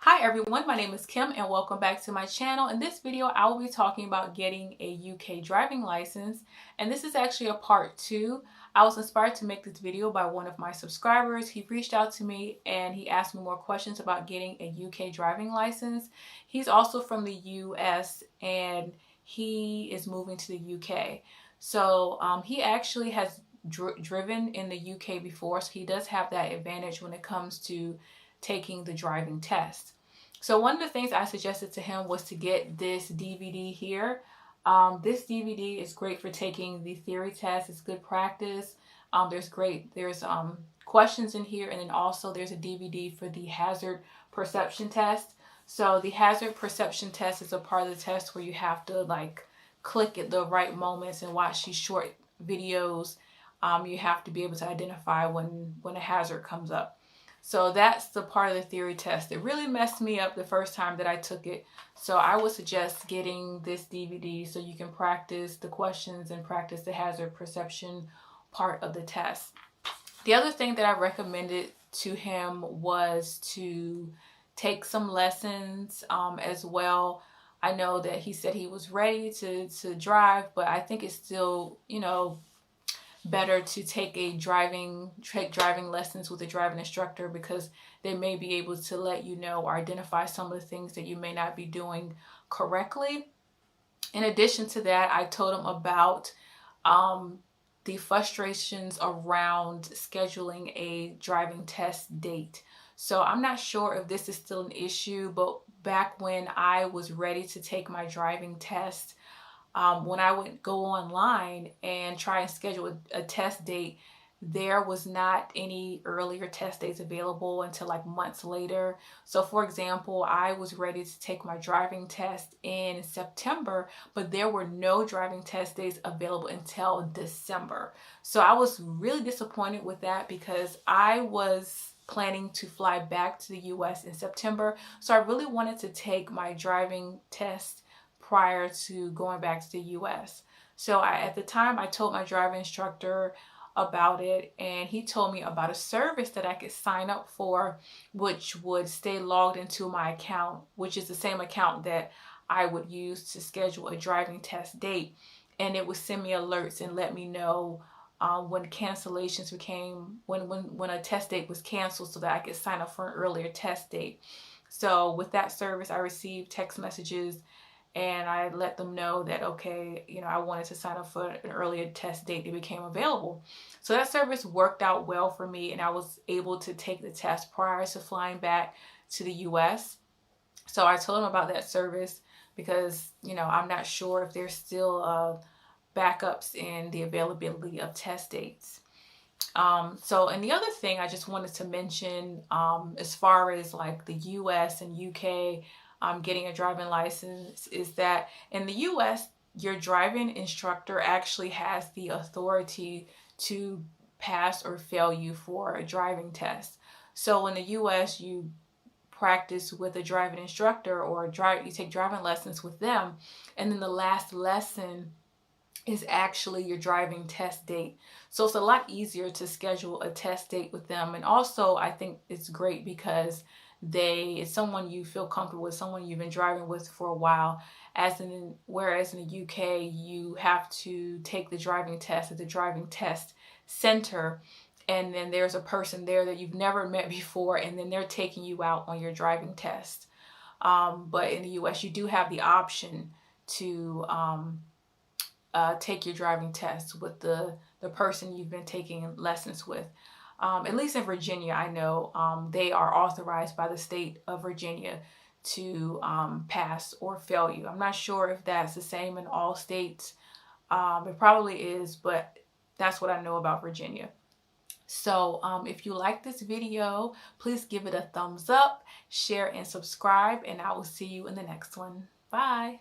Hi everyone, my name is Kim and welcome back to my channel. In this video, I will be talking about getting a UK driving license, and this is actually a part 2. I was inspired to make this video by one of my subscribers. He reached out to me and he asked me more questions about getting a UK driving license. He's also from the US and he is moving to the UK. So he actually has driven in the UK before, so he does have that advantage when it comes to taking the driving test. So one of the things I suggested to him was to get this DVD here. This DVD is great for taking the theory test. It's good practice. There's questions in here, and then also there's a DVD for the hazard perception test. So the hazard perception test is a part of the test where you have to like click at the right moments and watch these short videos. You have to be able to identify when a hazard comes up. So that's the part of the theory test. It really messed me up the first time that I took it. So I would suggest getting this DVD so you can practice the questions and practice the hazard perception part of the test. The other thing that I recommended to him was to take some lessons as well. I know that he said he was ready to drive, but I think it's still, better to take driving lessons with a driving instructor, because they may be able to let you know or identify some of the things that you may not be doing correctly. In addition to that, I told him about the frustrations around scheduling a driving test date. So I'm not sure if this is still an issue, but back when I was ready to take my driving test, when I would go online and try and schedule a test date, there was not any earlier test dates available until like months later. So for example, I was ready to take my driving test in September, but there were no driving test dates available until December. So I was really disappointed with that, because I was planning to fly back to the US in September. So I really wanted to take my driving test prior to going back to the US. So at the time, I told my driving instructor about it, and he told me about a service that I could sign up for, which would stay logged into my account, which is the same account that I would use to schedule a driving test date. And it would send me alerts and let me know when cancellations became, when a test date was canceled, so that I could sign up for an earlier test date. So with that service, I received text messages and I let them know that, okay, I wanted to sign up for an earlier test date that became available. So that service worked out well for me, and I was able to take the test prior to flying back to the US. So I told them about that service because, I'm not sure if there's still backups in the availability of test dates. And the other thing I just wanted to mention, as far as like the US and UK getting a driving license, is that in the US, your driving instructor actually has the authority to pass or fail you for a driving test. So in the US, you practice with a driving instructor, or you take driving lessons with them, and then the last lesson is actually your driving test date. So it's a lot easier to schedule a test date with them. And also, I think it's great because it's someone you feel comfortable with, someone you've been driving with for a while. Whereas in the UK, you have to take the driving test at the driving test center, and then there's a person there that you've never met before, and then they're taking you out on your driving test. But in the US, you do have the option to take your driving test with the person you've been taking lessons with. At least in Virginia, I know they are authorized by the state of Virginia to pass or fail you. I'm not sure if that's the same in all states. It probably is, but that's what I know about Virginia. So if you like this video, please give it a thumbs up, share, and subscribe, and I will see you in the next one. Bye.